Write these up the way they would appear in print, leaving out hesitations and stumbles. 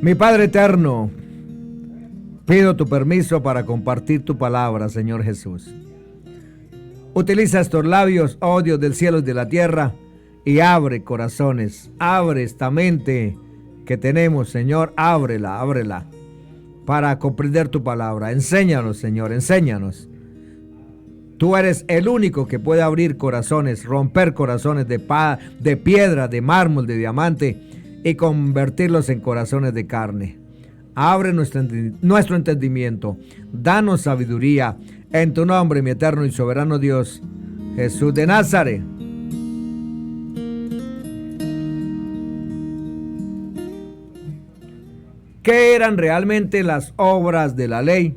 Mi Padre eterno, pido tu permiso para compartir tu palabra, Señor Jesús. Utiliza estos labios, oh Dios del cielo y de la tierra, y abre corazones, abre esta mente que tenemos, Señor, ábrela, para comprender tu palabra. Enséñanos, Señor, enséñanos. Tú eres el único que puede abrir corazones, romper corazones de piedra, de mármol, de diamante, y convertirlos en corazones de carne. Abre nuestro entendimiento, danos sabiduría, en tu nombre, mi eterno y soberano Dios, Jesús de Nazaret. ¿Qué eran realmente las obras de la ley?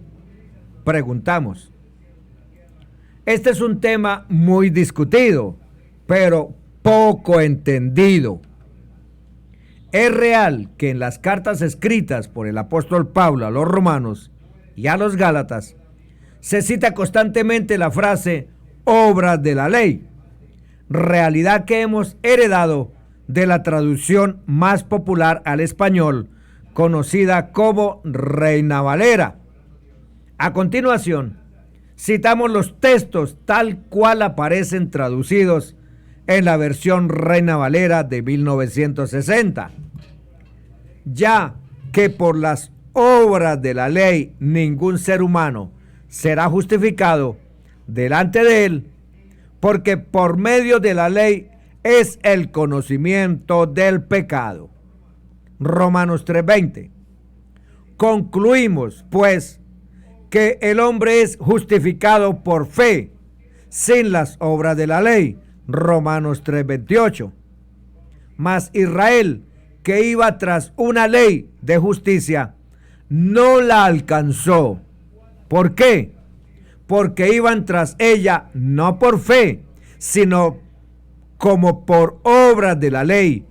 Preguntamos. Este es un tema muy discutido, pero poco entendido. Es real que en las cartas escritas por el apóstol Pablo a los romanos y a los gálatas se cita constantemente la frase obras de la ley, realidad que hemos heredado de la traducción más popular al español, conocida como Reina Valera. A continuación, citamos los textos tal cual aparecen traducidos en la versión Reina Valera de 1960. Ya que por las obras de la ley ningún ser humano será justificado delante de él, porque por medio de la ley es el conocimiento del pecado. Romanos 3:20. Concluimos, pues, que el hombre es justificado por fe, sin las obras de la ley. Romanos 3:28. Mas Israel, que iba tras una ley de justicia, no la alcanzó. ¿Por qué? Porque iban tras ella no por fe, sino como por obras de la ley,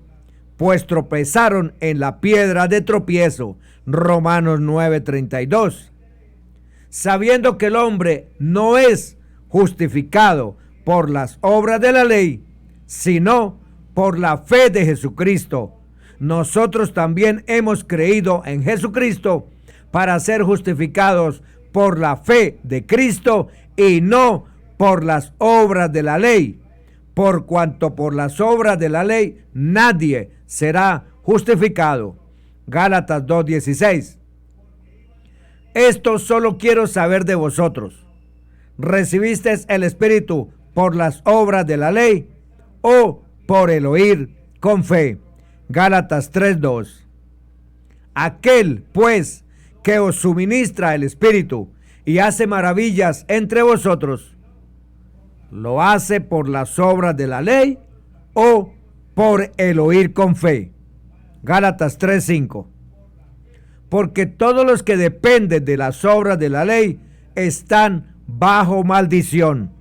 pues tropezaron en la piedra de tropiezo. Romanos 9:32. Sabiendo que el hombre no es justificado por las obras de la ley, sino por la fe de Jesucristo, nosotros también hemos creído en Jesucristo para ser justificados por la fe de Cristo y no por las obras de la ley, por cuanto por las obras de la ley nadie será justificado. Gálatas 2:16. Esto solo quiero saber de vosotros. ¿Recibisteis el Espíritu por las obras de la ley o por el oír con fe? Gálatas 3:2. Aquel, pues, que os suministra el Espíritu y hace maravillas entre vosotros, ¿lo hace por las obras de la ley o por el oír con fe? Gálatas 3:5. Porque todos los que dependen de las obras de la ley están bajo maldición,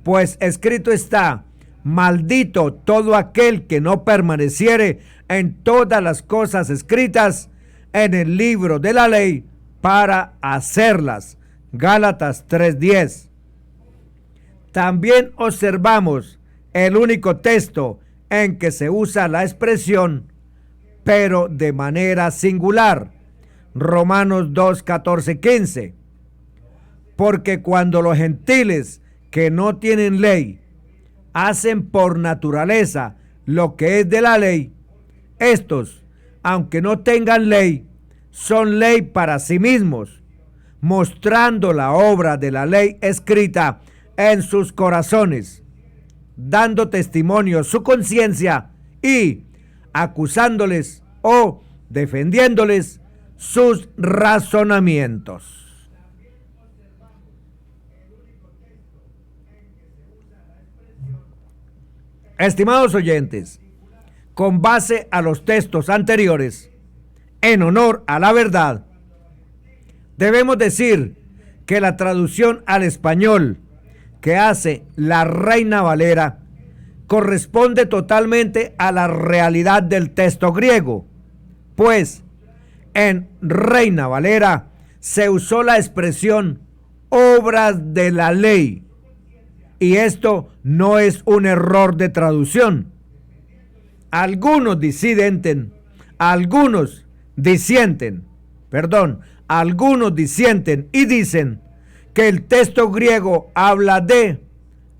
pues escrito está: maldito todo aquel que no permaneciere en todas las cosas escritas en el libro de la ley para hacerlas. Gálatas 3:10. También observamos el único texto en que se usa la expresión pero de manera singular. Romanos 2:14-15. Porque cuando los gentiles que no tienen ley hacen por naturaleza lo que es de la ley, estos, aunque no tengan ley, son ley para sí mismos, mostrando la obra de la ley escrita en sus corazones, dando testimonio su conciencia y acusándoles o defendiéndoles sus razonamientos. Estimados oyentes, con base a los textos anteriores, en honor a la verdad, debemos decir que la traducción al español que hace la Reina Valera corresponde totalmente a la realidad del texto griego, pues en Reina Valera se usó la expresión obras de la ley, y esto no es un error de traducción. Algunos disidentes algunos disienten y dicen que el texto griego habla de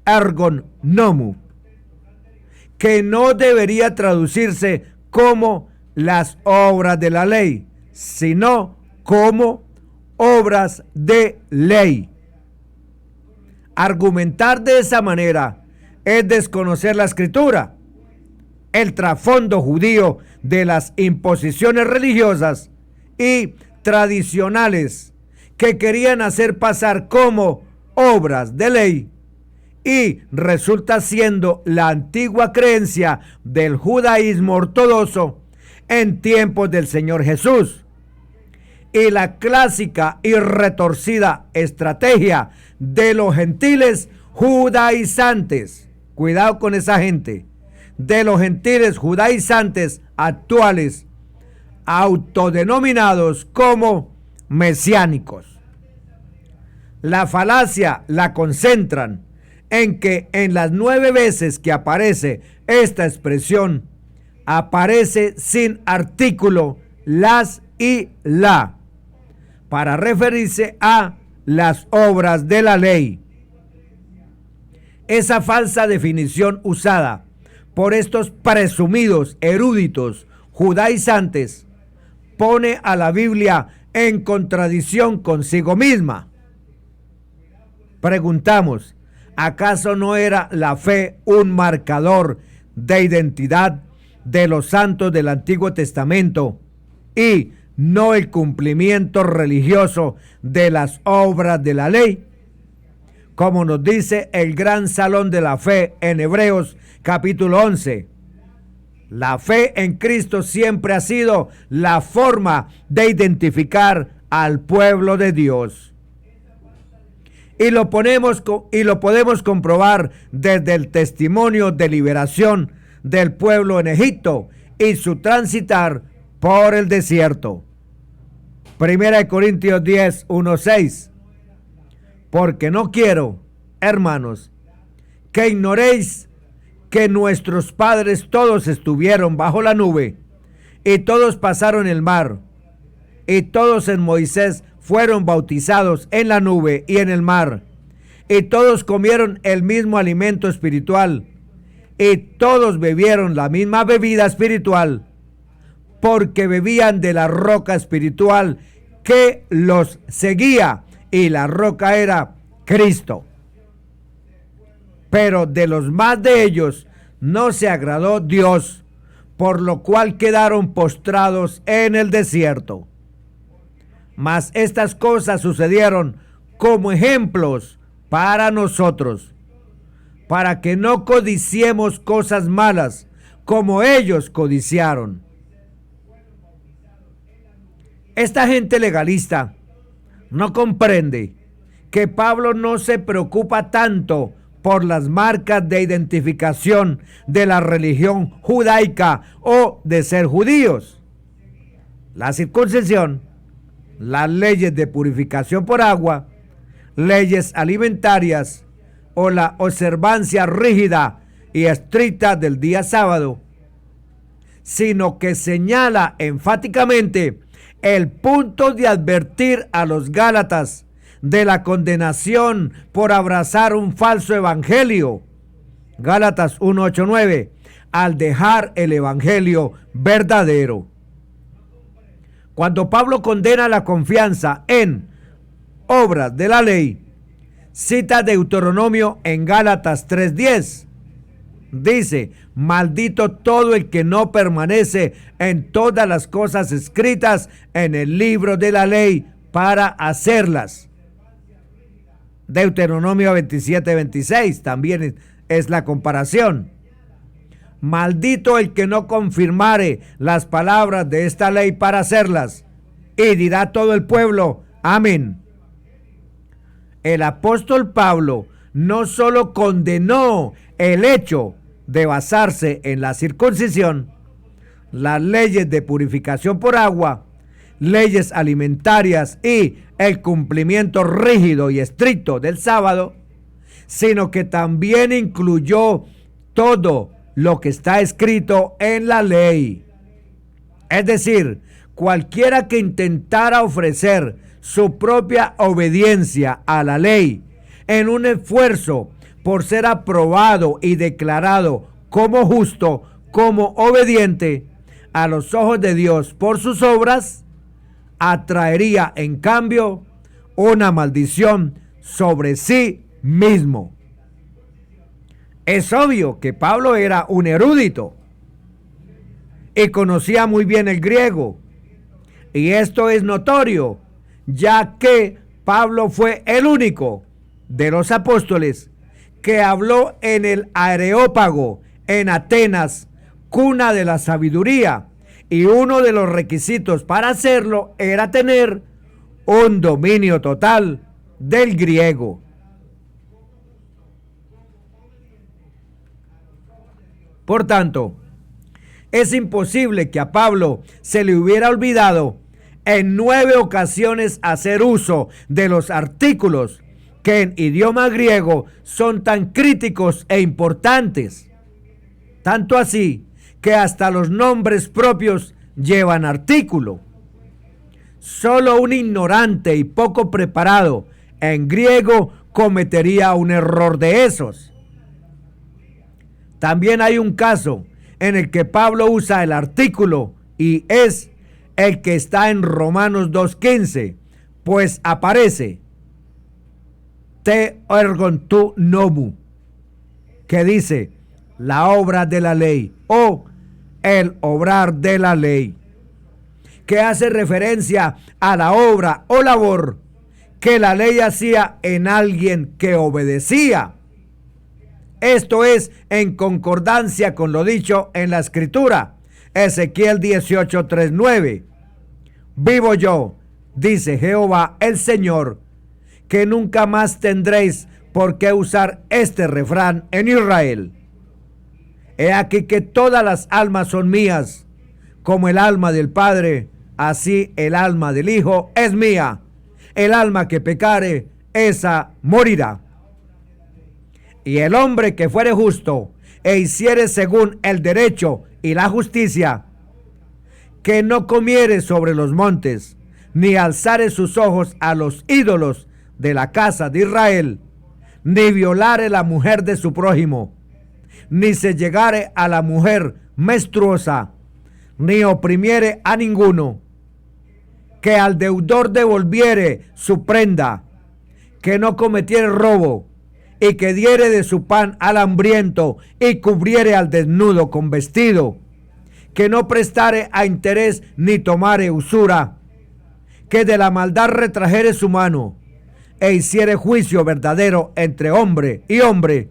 ergon nomou, que no debería traducirse como las obras de la ley, sino como obras de ley. Argumentar de esa manera es desconocer la escritura, el trasfondo judío de las imposiciones religiosas y tradicionales que querían hacer pasar como obras de ley, y resulta siendo la antigua creencia del judaísmo ortodoxo en tiempos del Señor Jesús, y la clásica y retorcida estrategia de los gentiles judaizantes. Cuidado con esa gente, de los gentiles judaizantes actuales, autodenominados como mesiánicos. La falacia la concentran en que en las 9 veces que aparece esta expresión, aparece sin artículo las y la, para referirse a las obras de la ley. Esa falsa definición usada por estos presumidos eruditos judaizantes pone a la Biblia en contradicción consigo misma. Preguntamos, ¿acaso no era la fe un marcador de identidad de los santos del Antiguo Testamento y no el cumplimiento religioso de las obras de la ley? Como nos dice el gran salón de la fe en Hebreos capítulo 11, la fe en Cristo siempre ha sido la forma de identificar al pueblo de Dios. Y lo podemos comprobar desde el testimonio de liberación del pueblo en Egipto y su transitar por el desierto. 1 Corintios 10, 1, 6. Porque no quiero, hermanos, que ignoréis que nuestros padres todos estuvieron bajo la nube, y todos pasaron el mar, y todos en Moisés fueron bautizados en la nube y en el mar, y todos comieron el mismo alimento espiritual, y todos bebieron la misma bebida espiritual, porque bebían de la roca espiritual que los seguía, y la roca era Cristo. Pero de los más de ellos no se agradó Dios, por lo cual quedaron postrados en el desierto. Mas estas cosas sucedieron como ejemplos para nosotros, para que no codiciemos cosas malas como ellos codiciaron. Esta gente legalista no comprende que Pablo no se preocupa tanto por las marcas de identificación de la religión judaica o de ser judíos. La circuncisión, las leyes de purificación por agua, leyes alimentarias o la observancia rígida y estricta del día sábado, sino que señala enfáticamente el punto de advertir a los Gálatas de la condenación por abrazar un falso evangelio. Gálatas 1, 8, 9, al dejar el evangelio verdadero. Cuando Pablo condena la confianza en obras de la ley, cita Deuteronomio en Gálatas 3:10. Dice: maldito todo el que no permanece en todas las cosas escritas en el libro de la ley para hacerlas. Deuteronomio 27:26 también es la comparación. Maldito el que no confirmare las palabras de esta ley para hacerlas. Y dirá todo el pueblo: amén. El apóstol Pablo no solo condenó el hecho de basarse en la circuncisión, las leyes de purificación por agua, leyes alimentarias y el cumplimiento rígido y estricto del sábado, sino que también incluyó todo lo que está escrito en la ley. Es decir, cualquiera que intentara ofrecer su propia obediencia a la ley en un esfuerzo por ser aprobado y declarado como justo, como obediente a los ojos de Dios por sus obras, atraería en cambio una maldición sobre sí mismo. Es obvio que Pablo era un erudito y conocía muy bien el griego, y esto es notorio, ya que Pablo fue el único de los apóstoles que habló en el Areópago, en Atenas, cuna de la sabiduría, y uno de los requisitos para hacerlo era tener un dominio total del griego. Por tanto, es imposible que a Pablo se le hubiera olvidado en 9 ocasiones hacer uso de los artículos que en idioma griego son tan críticos e importantes. Tanto así que hasta los nombres propios llevan artículo. Solo un ignorante y poco preparado en griego cometería un error de esos. También hay un caso en el que Pablo usa el artículo y es el que está en Romanos 2:15, pues aparece te ergon tu nomu, que dice la obra de la ley o el obrar de la ley, que hace referencia a la obra o labor que la ley hacía en alguien que obedecía. Esto es en concordancia con lo dicho en la Escritura, Ezequiel 18:3-9. Vivo yo, dice Jehová el Señor, que nunca más tendréis por qué usar este refrán en Israel. He aquí que todas las almas son mías, como el alma del Padre, así el alma del Hijo es mía. El alma que pecare, esa morirá. Y el hombre que fuere justo e hiciere según el derecho y la justicia, que no comiere sobre los montes, ni alzare sus ojos a los ídolos de la casa de Israel, ni violare la mujer de su prójimo, ni se llegare a la mujer menstruosa, ni oprimiere a ninguno, que al deudor devolviere su prenda, que no cometiere robo, y que diere de su pan al hambriento, y cubriere al desnudo con vestido, que no prestare a interés ni tomare usura, que de la maldad retrajere su mano, e hiciere juicio verdadero entre hombre y hombre,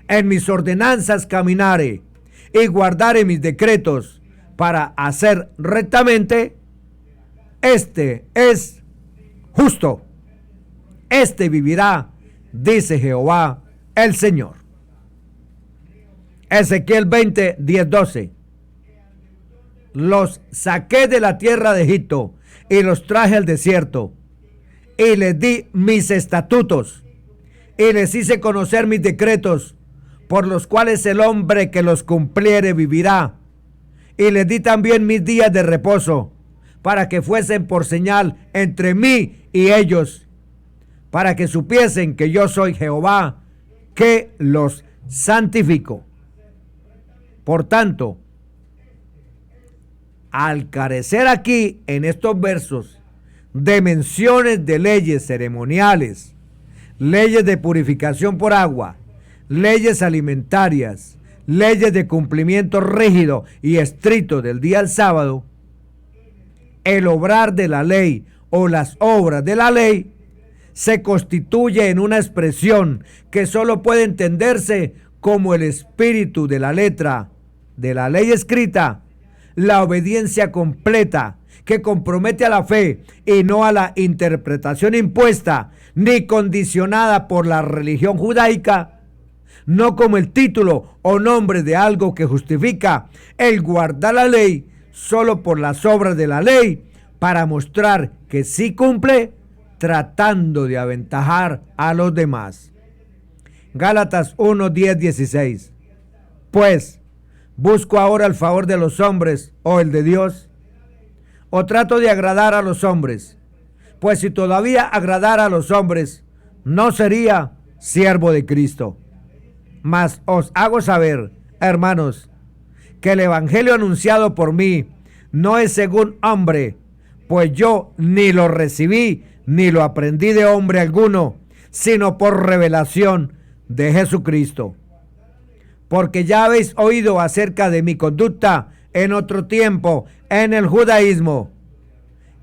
en mis ordenanzas caminare, y guardare mis decretos para hacer rectamente, este es justo, este vivirá, dice Jehová el Señor. Ezequiel 20:10-12. Los saqué de la tierra de Egipto y los traje al desierto, y les di mis estatutos, y les hice conocer mis decretos, por los cuales el hombre que los cumpliere vivirá. Y les di también mis días de reposo, para que fuesen por señal entre mí y ellos, para que supiesen que yo soy Jehová, que los santifico. Por tanto, al carecer aquí en estos versos de menciones de leyes ceremoniales, leyes de purificación por agua, leyes alimentarias, leyes de cumplimiento rígido y estricto del día del sábado, el obrar de la ley o las obras de la ley se constituye en una expresión que solo puede entenderse como el espíritu de la letra de la ley escrita, la obediencia completa que compromete a la fe y no a la interpretación impuesta ni condicionada por la religión judaica, no como el título o nombre de algo que justifica el guardar la ley solo por las obras de la ley para mostrar que sí cumple, tratando de aventajar a los demás. Gálatas 1:10-16. Pues, ¿busco ahora el favor de los hombres o el de Dios? o trato de agradar a los hombres? Pues si todavía agradara a los hombres, no sería siervo de Cristo. Mas os hago saber, hermanos, que el evangelio anunciado por mí no es según hombre, pues yo ni lo recibí ni lo aprendí de hombre alguno, sino por revelación de Jesucristo. Porque ya habéis oído acerca de mi conducta en otro tiempo en el judaísmo,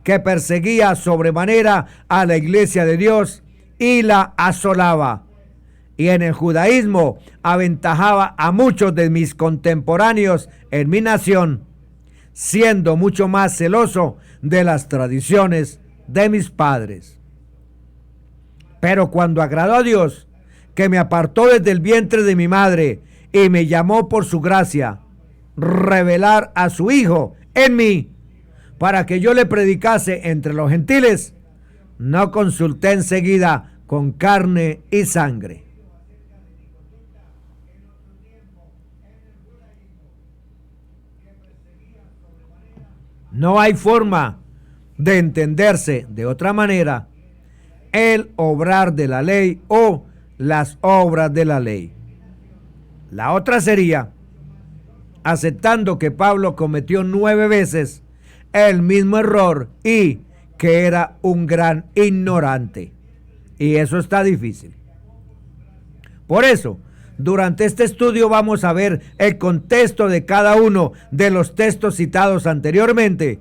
que perseguía sobremanera a la iglesia de Dios y la asolaba. Y en el judaísmo aventajaba a muchos de mis contemporáneos en mi nación, siendo mucho más celoso de las tradiciones de mis padres. Pero cuando agradó a Dios, que me apartó desde el vientre de mi madre y me llamó por su gracia, revelar a su Hijo en mí, para que yo le predicase entre los gentiles, no consulté enseguida con carne y sangre. No hay forma de entenderse de otra manera el obrar de la ley o las obras de la ley. La otra sería aceptando que Pablo cometió 9 veces el mismo error y que era un gran ignorante. Y eso está difícil. Por eso, durante este estudio vamos a ver el contexto de cada uno de los textos citados anteriormente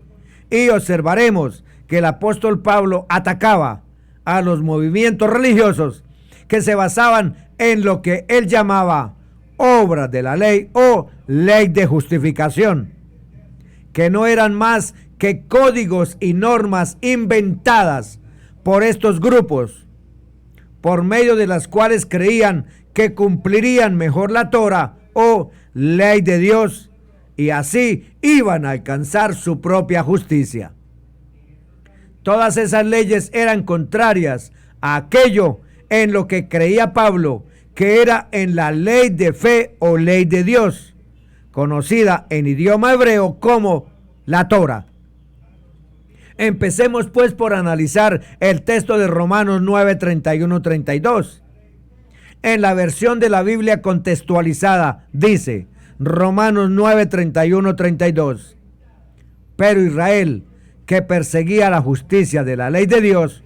y observaremos que el apóstol Pablo atacaba a los movimientos religiosos que se basaban en lo que él llamaba obras de la ley o ley de justificación, que no eran más que códigos y normas inventadas por estos grupos, por medio de las cuales creían que cumplirían mejor la Torah o ley de Dios y así iban a alcanzar su propia justicia. Todas esas leyes eran contrarias a aquello en lo que creía Pablo, que era en la ley de fe o ley de Dios, conocida en idioma hebreo como la Torah. Empecemos pues por analizar el texto de Romanos 9, 31, 32. En la versión de la Biblia contextualizada dice, Romanos 9, 31, 32. Pero Israel, que perseguía la justicia de la ley de Dios,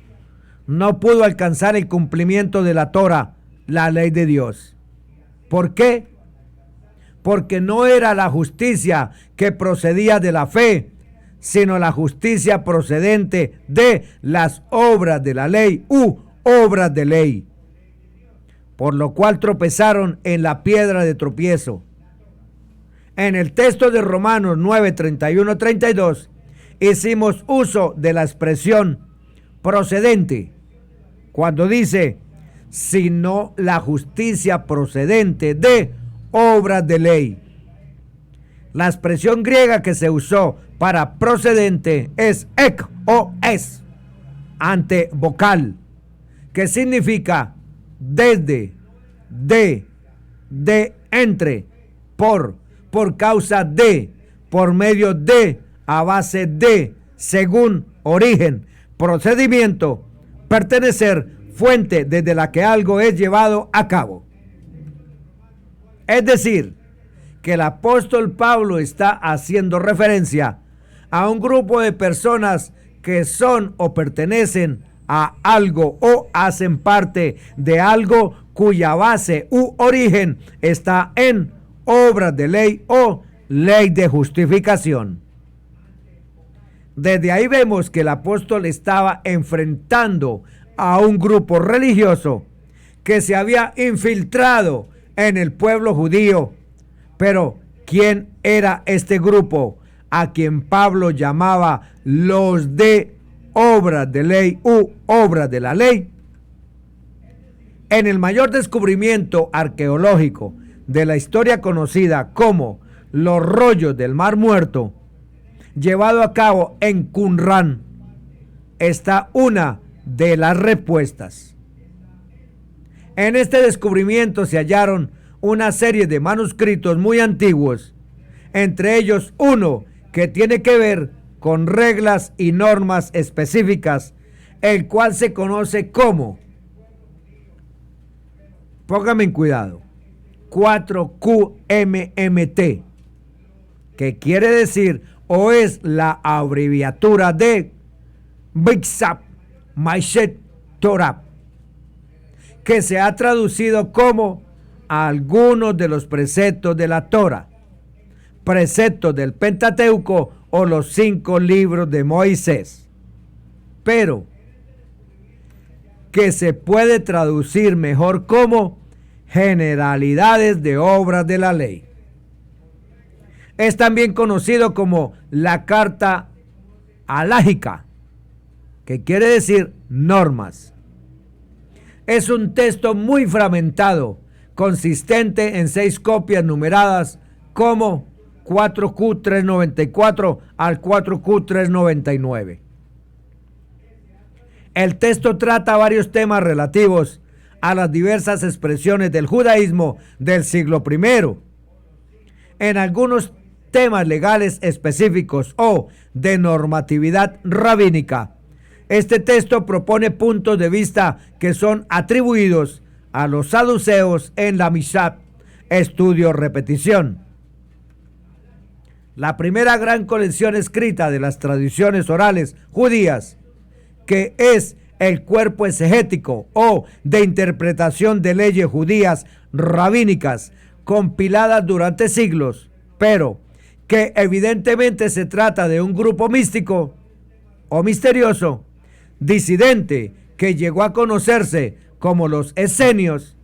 no pudo alcanzar el cumplimiento de la Torah, la ley de Dios. ¿Por qué? Porque no era la justicia que procedía de la fe, sino la justicia procedente de las obras de la ley u obras de ley, por lo cual tropezaron en la piedra de tropiezo. En el texto de Romanos 9, 31, 32, hicimos uso de la expresión procedente, cuando dice, sino la justicia procedente de obras de ley. La expresión griega que se usó para procedente es ek o es, ante vocal, que significa desde, de, entre, por causa de, por medio de, a base de, según, origen, procedimiento, pertenecer, fuente desde la que algo es llevado a cabo. Es decir, que el apóstol Pablo está haciendo referencia a un grupo de personas que son o pertenecen a algo o hacen parte de algo cuya base u origen está en obras de ley o ley de justificación. Desde ahí vemos que el apóstol estaba enfrentando a un grupo religioso que se había infiltrado en el pueblo judío. Pero, ¿quién era este grupo a quien Pablo llamaba los de obras de ley u obras de la ley? En el mayor descubrimiento arqueológico de la historia conocida como los rollos del Mar Muerto, llevado a cabo en Qumrán, está una de las respuestas. En este descubrimiento se hallaron una serie de manuscritos muy antiguos, entre ellos uno que tiene que ver con reglas y normas específicas, el cual se conoce como, póngame en cuidado, 4QMMT, que quiere decir o es la abreviatura de Bixap Maishet Torah, que se ha traducido como algunos de los preceptos de la Torah, preceptos del Pentateuco o los 5 libros de Moisés, pero que se puede traducir mejor como generalidades de obras de la ley. Es también conocido como la carta alágica, que quiere decir normas. Es un texto muy fragmentado, consistente en 6 copias numeradas como 4Q394 al 4Q399. El texto trata varios temas relativos a las diversas expresiones del judaísmo del siglo I. En algunos temas legales específicos o de normatividad rabínica, este texto propone puntos de vista que son atribuidos a los saduceos en la Mishnah, estudio-repetición. La primera gran colección escrita de las tradiciones orales judías, que es el cuerpo exegético o de interpretación de leyes judías rabínicas compiladas durante siglos, pero que evidentemente se trata de un grupo místico o misterioso, disidente, que llegó a conocerse como los esenios,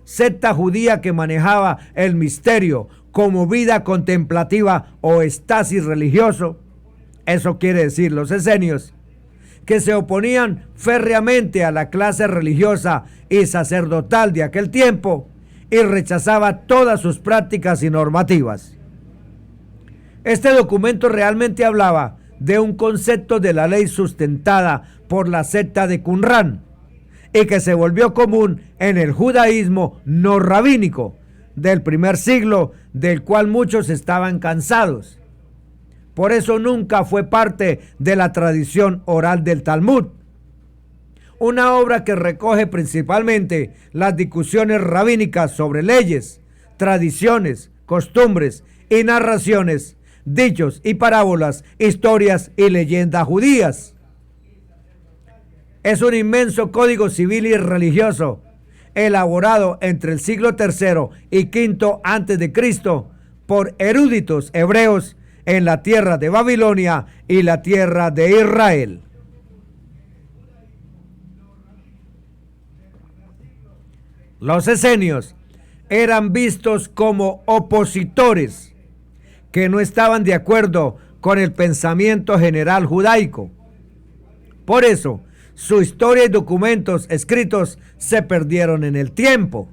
secta judía que manejaba el misterio como vida contemplativa o estasis religioso. Eso quiere decir los esenios, que se oponían férreamente a la clase religiosa y sacerdotal de aquel tiempo y rechazaba todas sus prácticas y normativas. Este documento realmente hablaba de un concepto de la ley sustentada por la secta de Qumran y que se volvió común en el judaísmo no rabínico del primer siglo, del cual muchos estaban cansados. Por eso nunca fue parte de la tradición oral del Talmud, una obra que recoge principalmente las discusiones rabínicas sobre leyes, tradiciones, costumbres y narraciones, dichos y parábolas, historias y leyendas judías. Es un inmenso código civil y religioso, elaborado entre el siglo III y V antes de Cristo por eruditos hebreos en la tierra de Babilonia y la tierra de Israel. Los esenios eran vistos como opositores que no estaban de acuerdo con el pensamiento general judaico. Por eso, su historia y documentos escritos se perdieron en el tiempo.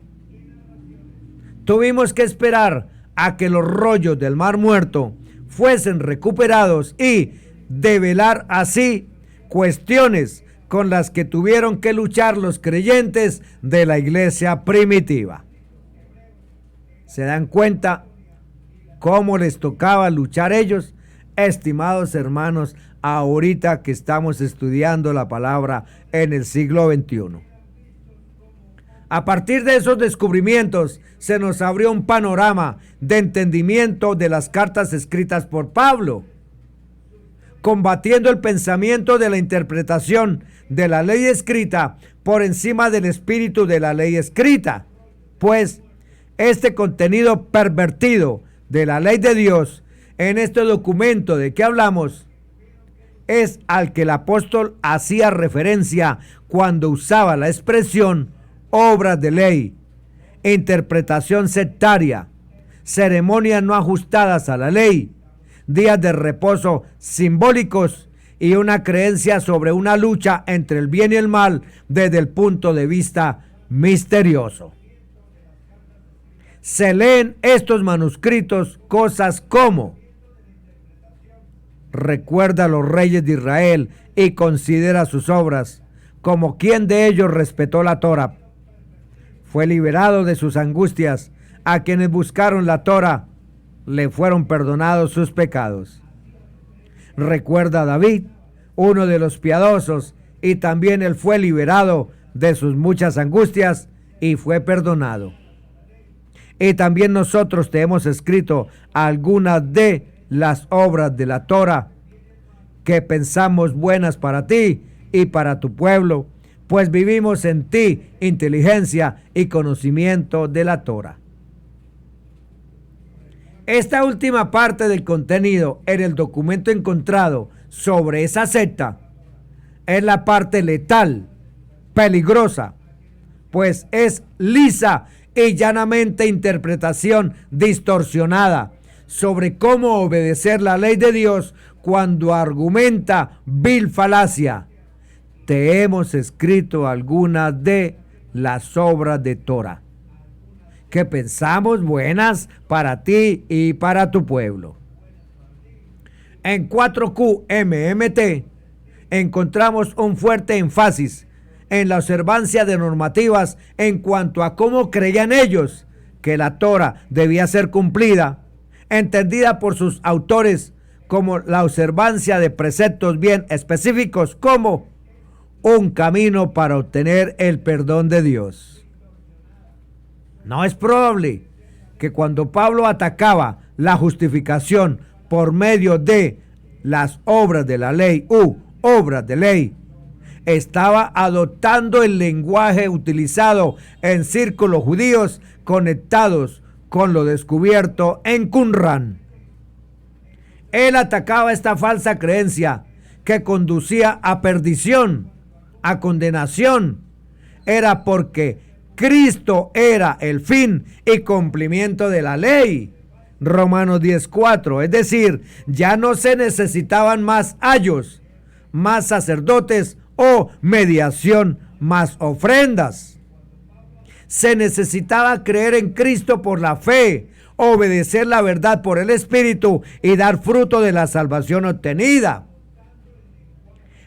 Tuvimos que esperar a que los rollos del Mar Muerto fuesen recuperados y develar así cuestiones con las que tuvieron que luchar los creyentes de la iglesia primitiva. ¿Se dan cuenta cómo les tocaba luchar ellos, estimados hermanos, ahorita que estamos estudiando la palabra en el siglo XXI? A partir de esos descubrimientos se nos abrió un panorama de entendimiento de las cartas escritas por Pablo, combatiendo el pensamiento de la interpretación de la ley escrita por encima del espíritu de la ley escrita, pues este contenido pervertido de la ley de Dios en este documento de que hablamos es al que el apóstol hacía referencia cuando usaba la expresión obras de ley, interpretación sectaria, ceremonias no ajustadas a la ley, días de reposo simbólicos y una creencia sobre una lucha entre el bien y el mal desde el punto de vista misterioso. Se leen estos manuscritos cosas como: recuerda a los reyes de Israel y considera sus obras, como quien de ellos respetó la Torah. Fue liberado de sus angustias. A quienes buscaron la Torah le fueron perdonados sus pecados. Recuerda a David, uno de los piadosos, y también él fue liberado de sus muchas angustias y fue perdonado. Y también nosotros te hemos escrito algunas de las obras de la Torah que pensamos buenas para ti y para tu pueblo, pues vivimos en ti inteligencia y conocimiento de la Torah. Esta última parte del contenido en el documento encontrado sobre esa secta es la parte letal, peligrosa, pues es lisa y llanamente interpretación distorsionada sobre cómo obedecer la ley de Dios cuando argumenta vil falacia. Te hemos escrito algunas de las obras de Torah que pensamos buenas para ti y para tu pueblo. En 4QMMT encontramos un fuerte énfasis en la observancia de normativas en cuanto a cómo creían ellos que la Torah debía ser cumplida, entendida por sus autores como la observancia de preceptos bien específicos como un camino para obtener el perdón de Dios. No es probable que cuando Pablo atacaba la justificación por medio de las obras de la ley u obras de ley, estaba adoptando el lenguaje utilizado en círculos judíos conectados con lo descubierto en Qumran. Él atacaba esta falsa creencia que conducía a perdición, a condenación. Era porque Cristo era el fin y cumplimiento de la ley. Romanos 10:4, es decir, ya no se necesitaban más ayos, más sacerdotes o mediación, más ofrendas. Se necesitaba creer en Cristo por la fe, obedecer la verdad por el Espíritu y dar fruto de la salvación obtenida.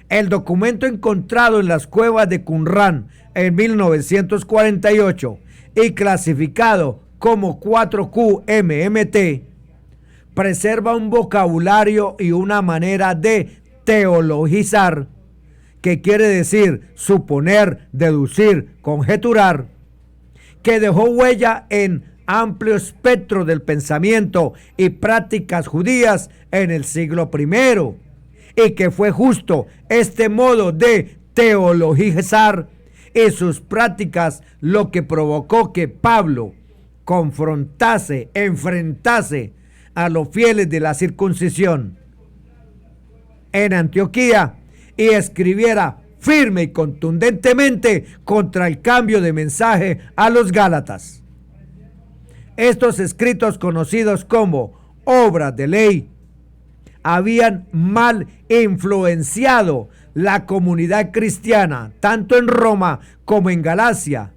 El documento encontrado en las cuevas de Qumran en 1948 y clasificado como 4QMMT preserva un vocabulario y una manera de teologizar, que quiere decir suponer, deducir, conjeturar, que dejó huella en amplio espectro del pensamiento y prácticas judías en el siglo I, y que fue justo este modo de teologizar y sus prácticas lo que provocó que Pablo enfrentase a los fieles de la circuncisión en Antioquía y escribiera firme y contundentemente contra el cambio de mensaje a los Gálatas. Estos escritos, conocidos como obras de ley, habían mal influenciado la comunidad cristiana, tanto en Roma como en Galacia,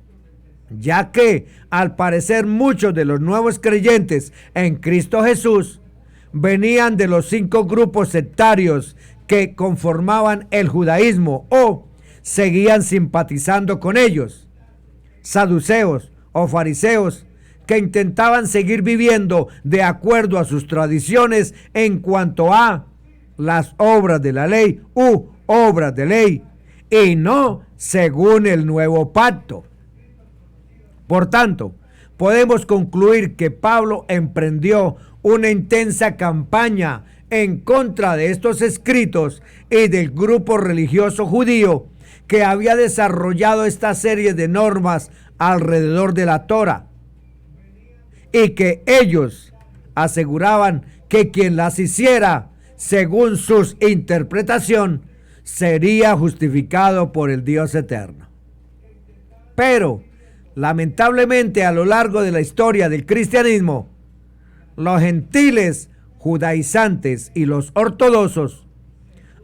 ya que al parecer muchos de los nuevos creyentes en Cristo Jesús venían de los 5 grupos sectarios que conformaban el judaísmo o seguían simpatizando con ellos, saduceos o fariseos, que intentaban seguir viviendo de acuerdo a sus tradiciones en cuanto a las obras de la ley u obras de ley, y no según el nuevo pacto. Por tanto, podemos concluir que Pablo emprendió una intensa campaña en contra de estos escritos y del grupo religioso judío que había desarrollado esta serie de normas alrededor de la Torah, y que ellos aseguraban que quien las hiciera según su interpretación sería justificado por el Dios eterno. Pero lamentablemente, a lo largo de la historia del cristianismo, los gentiles judaizantes y los ortodoxos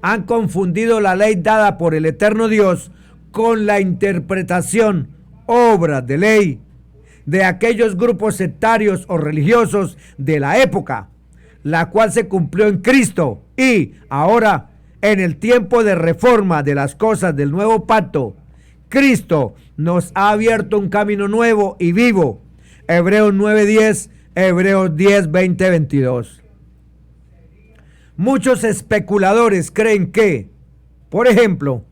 han confundido la ley dada por el eterno Dios con la interpretación, obra de ley, de aquellos grupos sectarios o religiosos de la época, la cual se cumplió en Cristo, y ahora, en el tiempo de reforma de las cosas del nuevo pacto, Cristo nos ha abierto un camino nuevo y vivo. Hebreos 9:10, Hebreos 10:20-22. Muchos especuladores creen que, por ejemplo,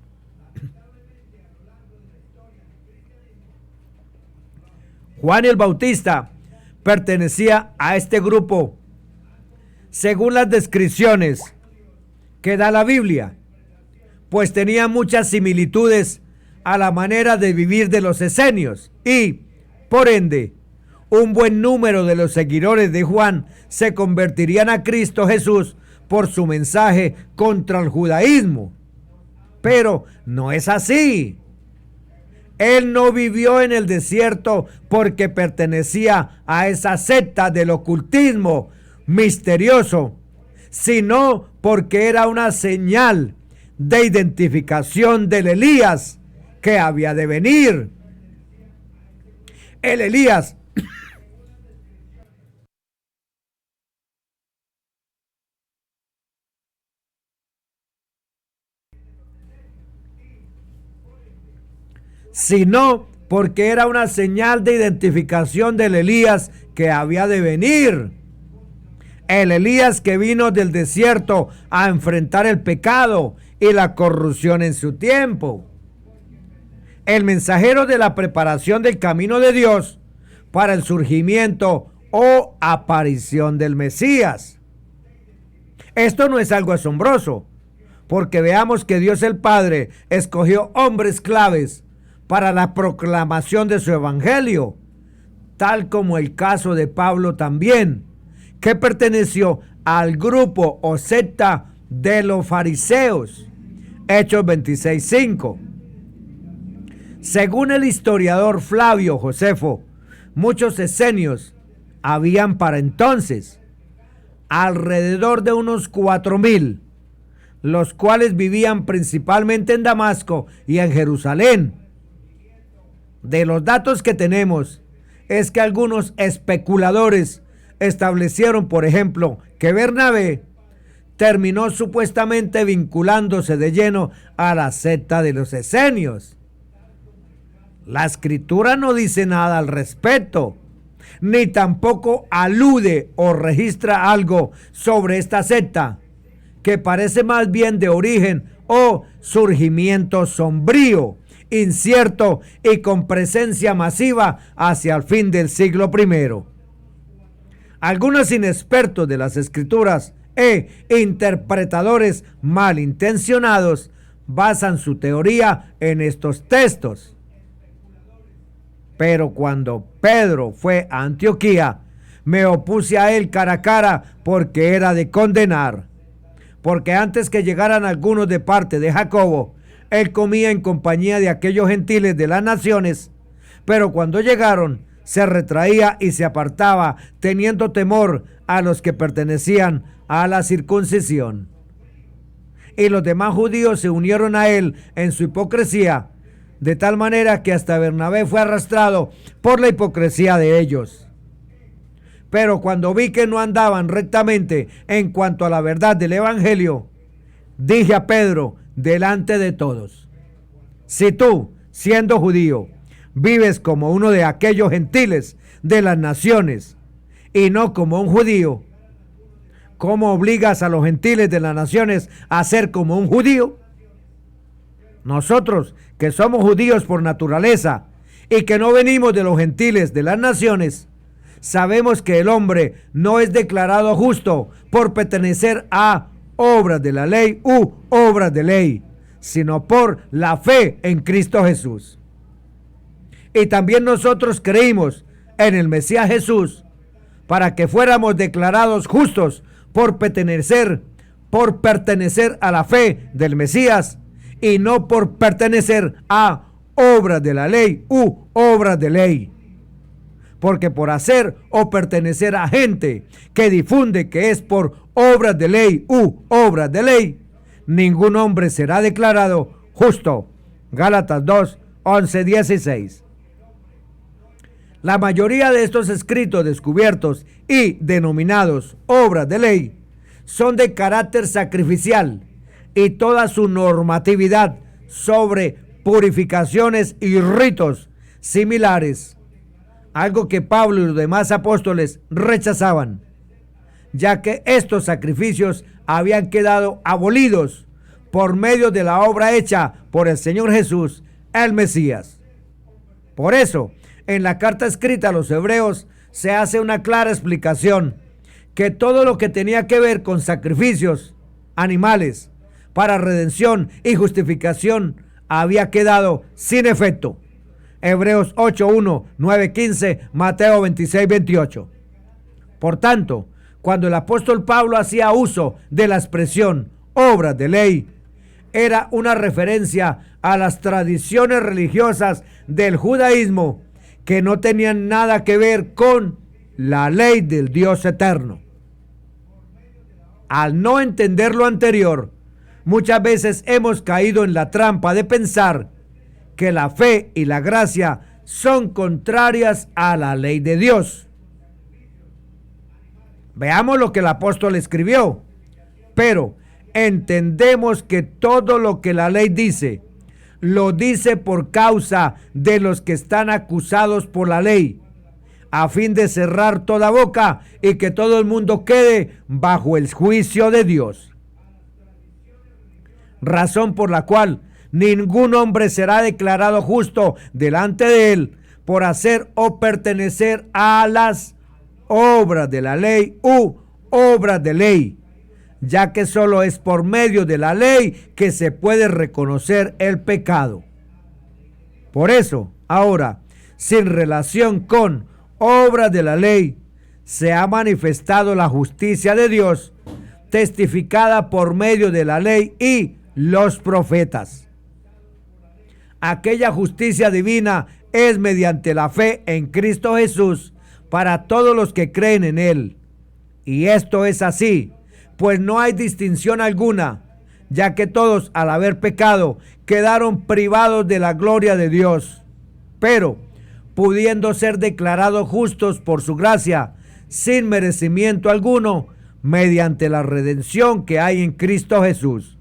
Juan el Bautista pertenecía a este grupo, según las descripciones que da la Biblia, pues tenía muchas similitudes a la manera de vivir de los esenios y, por ende, un buen número de los seguidores de Juan se convertirían a Cristo Jesús por su mensaje contra el judaísmo. Pero no es así. Él no vivió en el desierto porque pertenecía a esa secta del ocultismo misterioso, sino porque era una señal de identificación del Elías que había de venir. El Elías sino porque era una señal de identificación del Elías que había de venir. El Elías que vino del desierto a enfrentar el pecado y la corrupción en su tiempo. El mensajero de la preparación del camino de Dios para el surgimiento o aparición del Mesías. Esto no es algo asombroso, porque veamos que Dios el Padre escogió hombres claves para la proclamación de su evangelio, tal como el caso de Pablo también, que perteneció al grupo o secta de los fariseos. Hechos 26:5. Según el historiador Flavio Josefo, muchos esenios habían para entonces, alrededor de unos 4,000, los cuales vivían principalmente en Damasco y en Jerusalén. De los datos que tenemos es que algunos especuladores establecieron, por ejemplo, que Bernabé terminó supuestamente vinculándose de lleno a la secta de los esenios. La escritura no dice nada al respecto, ni tampoco alude o registra algo sobre esta secta, que parece más bien de origen o surgimiento sombrío, incierto y con presencia masiva hacia el fin del siglo I. Algunos inexpertos de las escrituras e interpretadores malintencionados basan su teoría en estos textos. Pero cuando Pedro fue a Antioquía, me opuse a él cara a cara porque era de condenar. Porque antes que llegaran algunos de parte de Jacobo, él comía en compañía de aquellos gentiles de las naciones, pero cuando llegaron, se retraía y se apartaba, teniendo temor a los que pertenecían a la circuncisión. Y los demás judíos se unieron a él en su hipocresía, de tal manera que hasta Bernabé fue arrastrado por la hipocresía de ellos. Pero cuando vi que no andaban rectamente en cuanto a la verdad del evangelio, dije a Pedro delante de todos: si tú, siendo judío, vives como uno de aquellos gentiles de las naciones y no como un judío, ¿cómo obligas a los gentiles de las naciones a ser como un judío? Nosotros, que somos judíos por naturaleza y que no venimos de los gentiles de las naciones, sabemos que el hombre no es declarado justo por pertenecer a obras de la ley u obras de ley, sino por la fe en Cristo Jesús. Y también nosotros creímos en el Mesías Jesús para que fuéramos declarados justos por pertenecer a la fe del Mesías y no por pertenecer a obras de la ley u obras de ley. Porque por hacer o pertenecer a gente que difunde que es por obras de ley u obras de ley, ningún hombre será declarado justo. Gálatas 2, 11, 16. La mayoría de estos escritos descubiertos y denominados obras de ley son de carácter sacrificial y toda su normatividad sobre purificaciones y ritos similares, algo que Pablo y los demás apóstoles rechazaban, ya que estos sacrificios habían quedado abolidos por medio de la obra hecha por el Señor Jesús, el Mesías. Por eso, en la carta escrita a los hebreos se hace una clara explicación que todo lo que tenía que ver con sacrificios animales para redención y justificación había quedado sin efecto. Hebreos 8:1, 9:15, Mateo 26:28. Por tanto, cuando el apóstol Pablo hacía uso de la expresión obras de ley, era una referencia a las tradiciones religiosas del judaísmo que no tenían nada que ver con la ley del Dios eterno. Al no entender lo anterior, muchas veces hemos caído en la trampa de pensar que la fe y la gracia son contrarias a la ley de Dios. Veamos lo que el apóstol escribió. Pero entendemos que todo lo que la ley dice, lo dice por causa de los que están acusados por la ley, a fin de cerrar toda boca y que todo el mundo quede bajo el juicio de Dios. Razón por la cual ningún hombre será declarado justo delante de él por hacer o pertenecer a las obras de la ley u obras de ley, ya que solo es por medio de la ley que se puede reconocer el pecado. Por eso, ahora, sin relación con obras de la ley, se ha manifestado la justicia de Dios, testificada por medio de la ley y los profetas. Aquella justicia divina es mediante la fe en Cristo Jesús para todos los que creen en Él. Y esto es así, pues no hay distinción alguna, ya que todos, al haber pecado, quedaron privados de la gloria de Dios. Pero, pudiendo ser declarados justos por su gracia, sin merecimiento alguno, mediante la redención que hay en Cristo Jesús.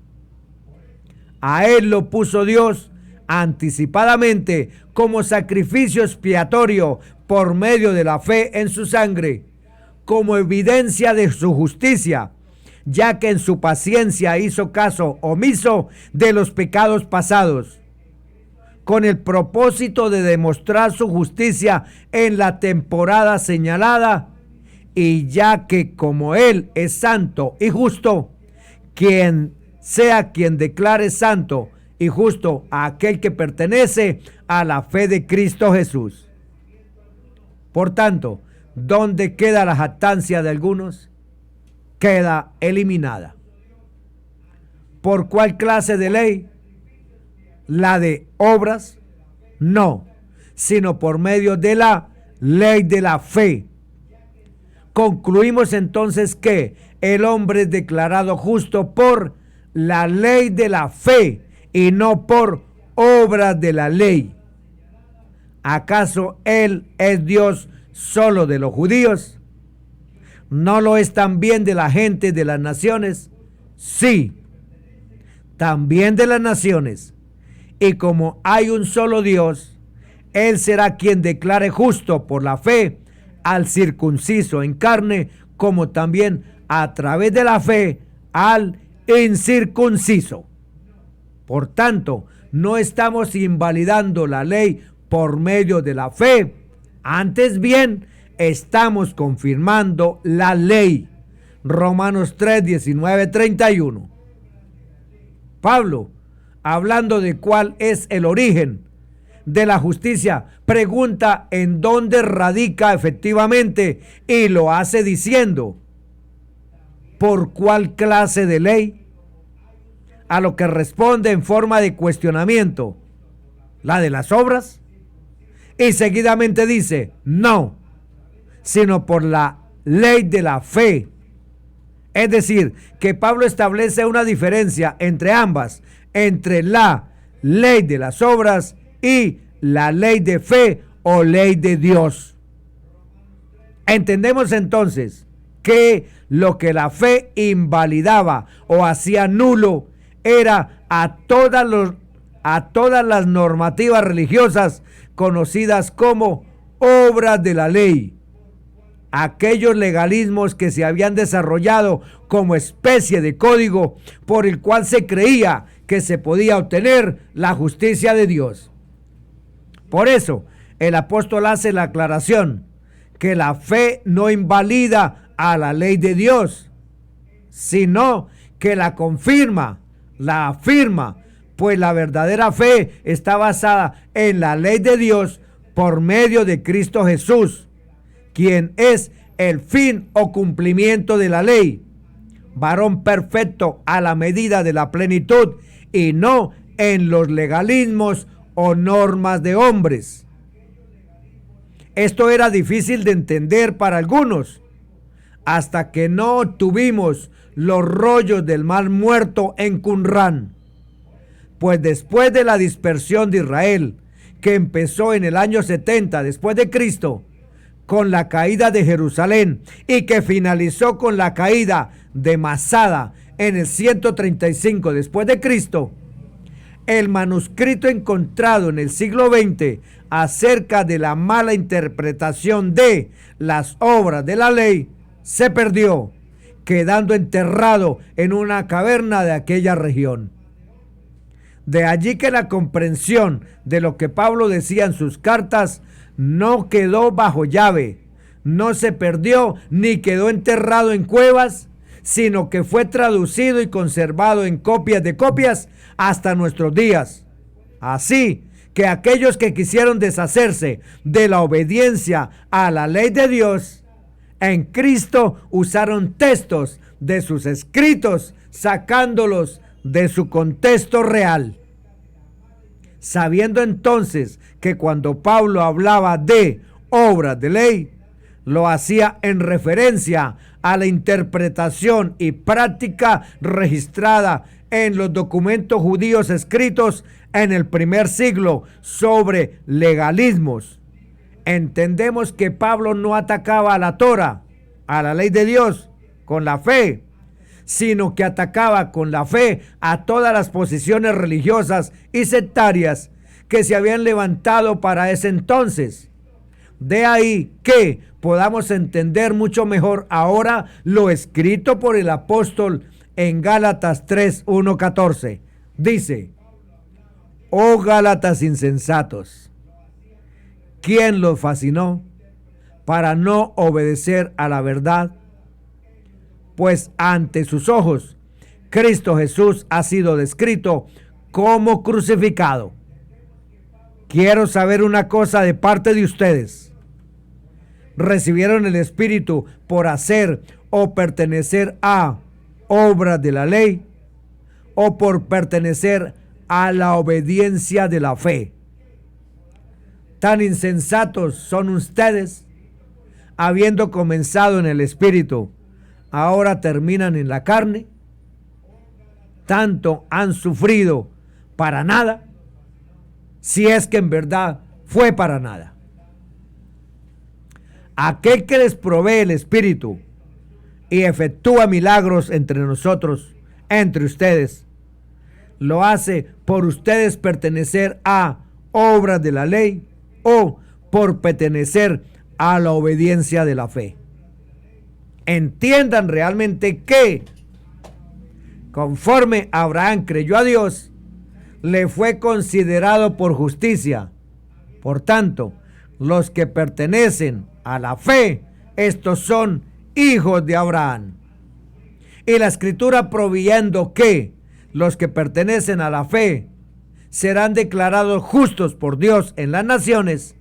A Él lo puso Dios anticipadamente como sacrificio expiatorio por medio de la fe en su sangre, como evidencia de su justicia, ya que en su paciencia hizo caso omiso de los pecados pasados, con el propósito de demostrar su justicia en la temporada señalada, y ya que como Él es santo y justo, quien declare santo y justo a aquel que pertenece a la fe de Cristo Jesús. Por tanto, ¿dónde queda la jactancia de algunos? Queda eliminada. ¿Por cuál clase de ley? ¿La de obras? No, sino por medio de la ley de la fe. Concluimos entonces que el hombre es declarado justo por la ley de la fe y no por obras de la ley. ¿Acaso Él es Dios solo de los judíos? ¿No lo es también de la gente de las naciones? Sí, también de las naciones. Y como hay un solo Dios, Él será quien declare justo por la fe al circunciso en carne, como también a través de la fe al incircunciso. Por tanto, no estamos invalidando la ley por medio de la fe, antes bien, estamos confirmando la ley. Romanos 3, 19, 31. Pablo, hablando de cuál es el origen de la justicia, pregunta en dónde radica efectivamente y lo hace diciendo, ¿por cuál clase de ley? A lo que responde en forma de cuestionamiento, ¿la de las obras? Y seguidamente dice, no, sino por la ley de la fe. Es decir, que Pablo establece una diferencia entre ambas, entre la ley de las obras y la ley de fe o ley de Dios. Entendemos entonces que lo que la fe invalidaba o hacía nulo era a todas las normativas religiosas conocidas como obras de la ley. aquellos legalismos que se habían desarrollado como especie de código por el cual se creía que se podía obtener la justicia de Dios. Por eso, el apóstol hace la aclaración que la fe no invalida a la ley de Dios, sino que la confirma, la afirma, pues la verdadera fe está basada en la ley de Dios por medio de Cristo Jesús, quien es el fin o cumplimiento de la ley, varón perfecto a la medida de la plenitud, y no en los legalismos o normas de hombres. Esto era difícil de entender para algunos, hasta que no tuvimos los rollos del mar muerto en Qumrán. Pues después de la dispersión de Israel, que empezó en el año 70 después de Cristo, con la caída de Jerusalén, y que finalizó con la caída de Masada en el 135 después de Cristo, el manuscrito encontrado en el siglo XX acerca de la mala interpretación de las obras de la ley se perdió, quedando enterrado en una caverna de aquella región. De allí que la comprensión de lo que Pablo decía en sus cartas no quedó bajo llave, no se perdió ni quedó enterrado en cuevas, sino que fue traducido y conservado en copias de copias hasta nuestros días. Así que aquellos que quisieron deshacerse de la obediencia a la ley de Dios, en Cristo usaron textos de sus escritos, sacándolos de su contexto real. Sabiendo entonces que cuando Pablo hablaba de obras de ley, lo hacía en referencia a la interpretación y práctica registrada en los documentos judíos escritos en el primer siglo sobre legalismos. Entendemos que Pablo no atacaba a la Torá, a la ley de Dios, con la fe, sino que atacaba con la fe a todas las posiciones religiosas y sectarias que se habían levantado para ese entonces. De ahí que podamos entender mucho mejor ahora lo escrito por el apóstol en Gálatas 3:1-14. Dice: oh Gálatas insensatos, ¿quién los fascinó para no obedecer a la verdad? Pues ante sus ojos Cristo Jesús ha sido descrito como crucificado. Quiero saber una cosa de parte de ustedes. ¿Recibieron el Espíritu por hacer o pertenecer a obras de la ley, o por pertenecer a la obediencia de la fe? Tan insensatos son ustedes, habiendo comenzado en el Espíritu, ahora terminan en la carne. Tanto han sufrido para nada, si es que en verdad fue para nada. Aquel que les provee el Espíritu y efectúa milagros entre nosotros, entre ustedes, lo hace por ustedes pertenecer a obras de la ley o por pertenecer a la obediencia de la fe. Entiendan realmente que, conforme Abraham creyó a Dios, le fue considerado por justicia. Por tanto, los que pertenecen a la fe, estos son hijos de Abraham. Y la Escritura proveyendo que los que pertenecen a la fe serán declarados justos por Dios en las naciones.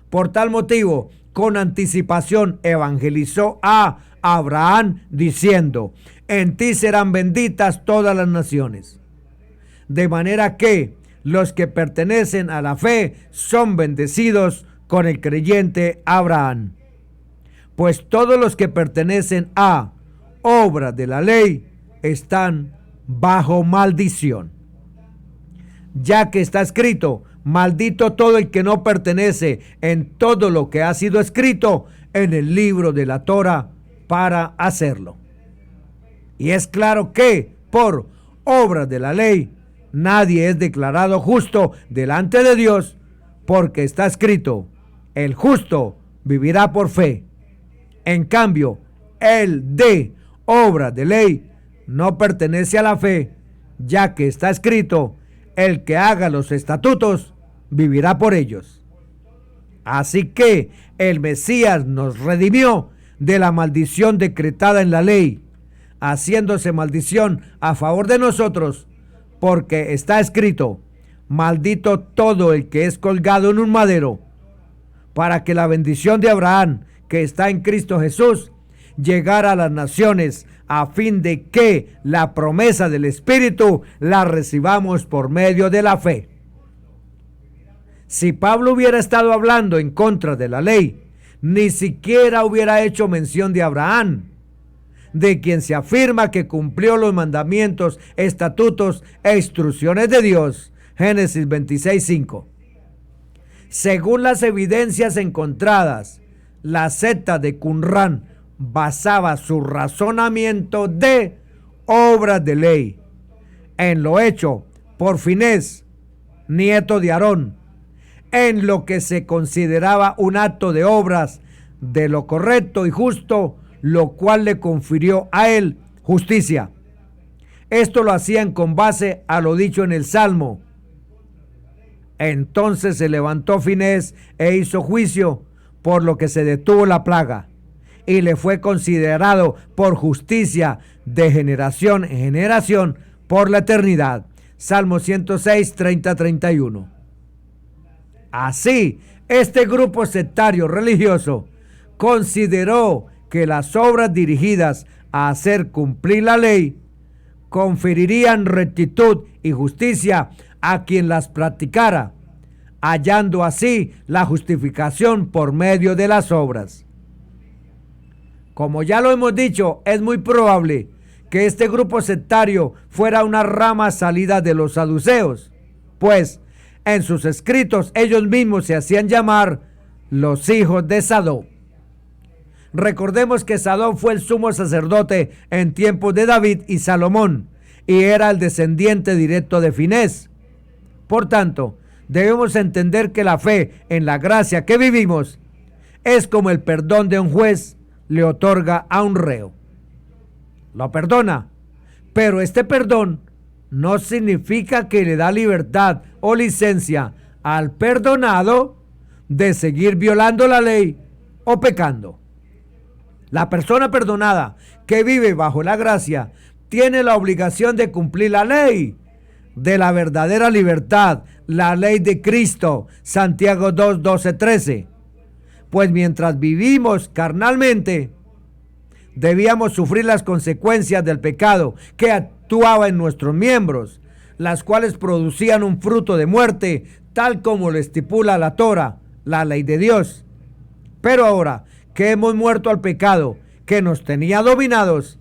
Por tal motivo, con anticipación evangelizó a Abraham diciendo: en ti serán benditas todas las naciones. De manera que los que pertenecen a la fe son bendecidos con el creyente Abraham. Pues todos los que pertenecen a obras de la ley están bajo maldición. Ya que está escrito: maldito todo el que no pertenece en todo lo que ha sido escrito en el libro de la Torá para hacerlo. Y es claro que por obras de la ley nadie es declarado justo delante de Dios, porque está escrito: el justo vivirá por fe. En cambio, el de obra de ley no pertenece a la fe, ya que está escrito: el que haga los estatutos vivirá por ellos. Así que el Mesías nos redimió de la maldición decretada en la ley, haciéndose maldición a favor de nosotros, porque está escrito: maldito todo el que es colgado en un madero, para que la bendición de Abraham, que está en Cristo Jesús, llegara a las naciones, a fin de que la promesa del Espíritu la recibamos por medio de la fe. Si Pablo hubiera estado hablando en contra de la ley, ni siquiera hubiera hecho mención de Abraham, de quien se afirma que cumplió los mandamientos, estatutos e instrucciones de Dios. Génesis 26:5. Según las evidencias encontradas, la secta de Qumrán basaba su razonamiento de obras de ley en lo hecho por Finés, nieto de Aarón, en lo que se consideraba un acto de obras de lo correcto y justo, lo cual le confirió a él justicia. Esto lo hacían con base a lo dicho en el Salmo. Entonces se levantó Finés e hizo juicio, por lo que se detuvo la plaga, y le fue considerado por justicia de generación en generación por la eternidad. Salmo 106, 30-31. Así, este grupo sectario religioso consideró que las obras dirigidas a hacer cumplir la ley conferirían rectitud y justicia a quien las practicara, hallando así la justificación por medio de las obras. Como ya lo hemos dicho, es muy probable que este grupo sectario fuera una rama salida de los saduceos, pues en sus escritos ellos mismos se hacían llamar los hijos de Sadoc. Recordemos que Sadoc fue el sumo sacerdote en tiempos de David y Salomón, y era el descendiente directo de Finés. Por tanto, debemos entender que la fe en la gracia que vivimos es como el perdón de un juez le otorga a un reo. Lo perdona, pero este perdón no significa que le da libertad o licencia al perdonado de seguir violando la ley o pecando. La persona perdonada que vive bajo la gracia tiene la obligación de cumplir la ley de la verdadera libertad, la ley de Cristo, Santiago 2, 12, 13. Pues mientras vivimos carnalmente, debíamos sufrir las consecuencias del pecado que actuaba en nuestros miembros, las cuales producían un fruto de muerte, tal como lo estipula la Torah, la ley de Dios. Pero ahora que hemos muerto al pecado que nos tenía dominados,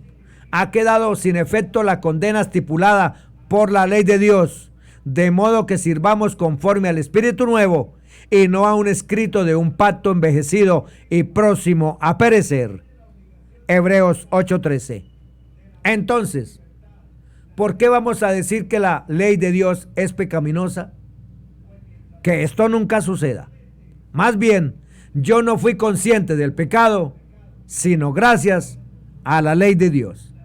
ha quedado sin efecto la condena estipulada por la ley de Dios, de modo que sirvamos conforme al Espíritu nuevo y no a un escrito de un pacto envejecido y próximo a perecer. Hebreos 8:13. Entonces, ¿por qué vamos a decir que la ley de Dios es pecaminosa? Que esto nunca suceda. Más bien, yo no fui consciente del pecado, sino gracias a la ley de Dios.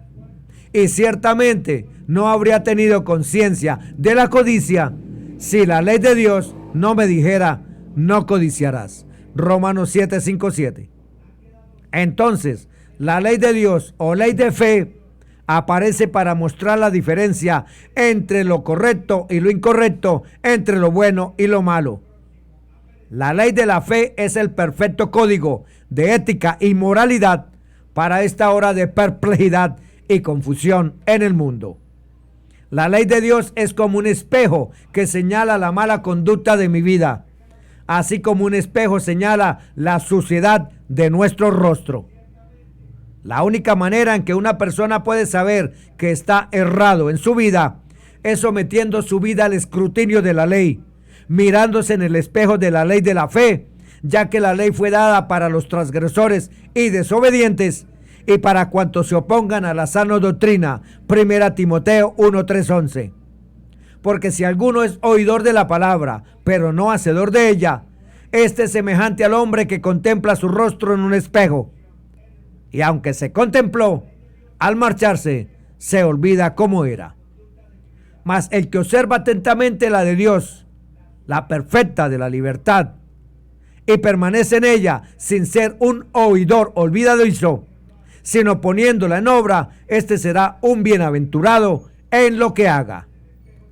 Y ciertamente no habría tenido conciencia de la codicia si la ley de Dios no me dijera: no codiciarás. Romanos 7, 5, 7. Entonces, la ley de Dios o ley de fe aparece para mostrar la diferencia entre lo correcto y lo incorrecto, entre lo bueno y lo malo. La ley de la fe es el perfecto código de ética y moralidad para esta hora de perplejidad y confusión en el mundo. La ley de Dios es como un espejo que señala la mala conducta de mi vida, así como un espejo señala la suciedad de nuestro rostro. La única manera en que una persona puede saber que está errado en su vida es sometiendo su vida al escrutinio de la ley, mirándose en el espejo de la ley de la fe, ya que la ley fue dada para los transgresores y desobedientes y para cuantos se opongan a la sana doctrina. 1 Timoteo 1, 3, 11. Porque si alguno es oidor de la palabra, pero no hacedor de ella, este es semejante al hombre que contempla su rostro en un espejo y aunque se contempló, al marcharse se olvida cómo era. Mas el que observa atentamente la de Dios, la perfecta de la libertad, y permanece en ella sin ser un oidor olvidadizo, sino poniéndola en obra, este será un bienaventurado en lo que haga.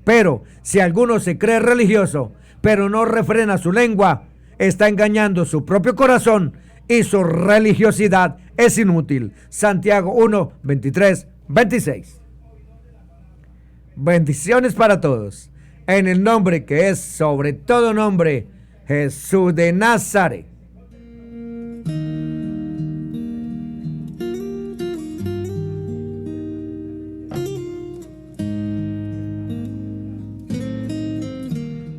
Pero si alguno se cree religioso, pero no refrena su lengua, está engañando su propio corazón y su religiosidad es inútil. Santiago 1, 23, 26. Bendiciones para todos. En el nombre que es sobre todo nombre, Jesús de Nazaret.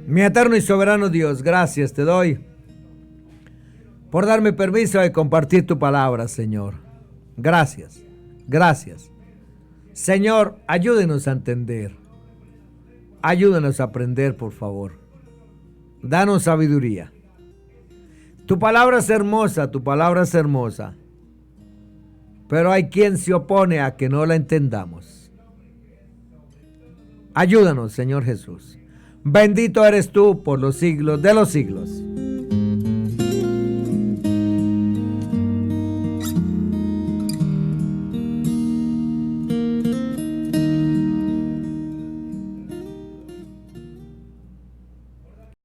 Mi eterno y soberano Dios, gracias te doy por darme permiso de compartir tu palabra, Señor. Gracias, gracias. Señor, ayúdenos a entender. Ayúdanos a aprender, por favor. Danos sabiduría. Tu palabra es hermosa, tu palabra es hermosa. Pero hay quien se opone a que no la entendamos. Ayúdanos, Señor Jesús. Bendito eres tú por los siglos de los siglos.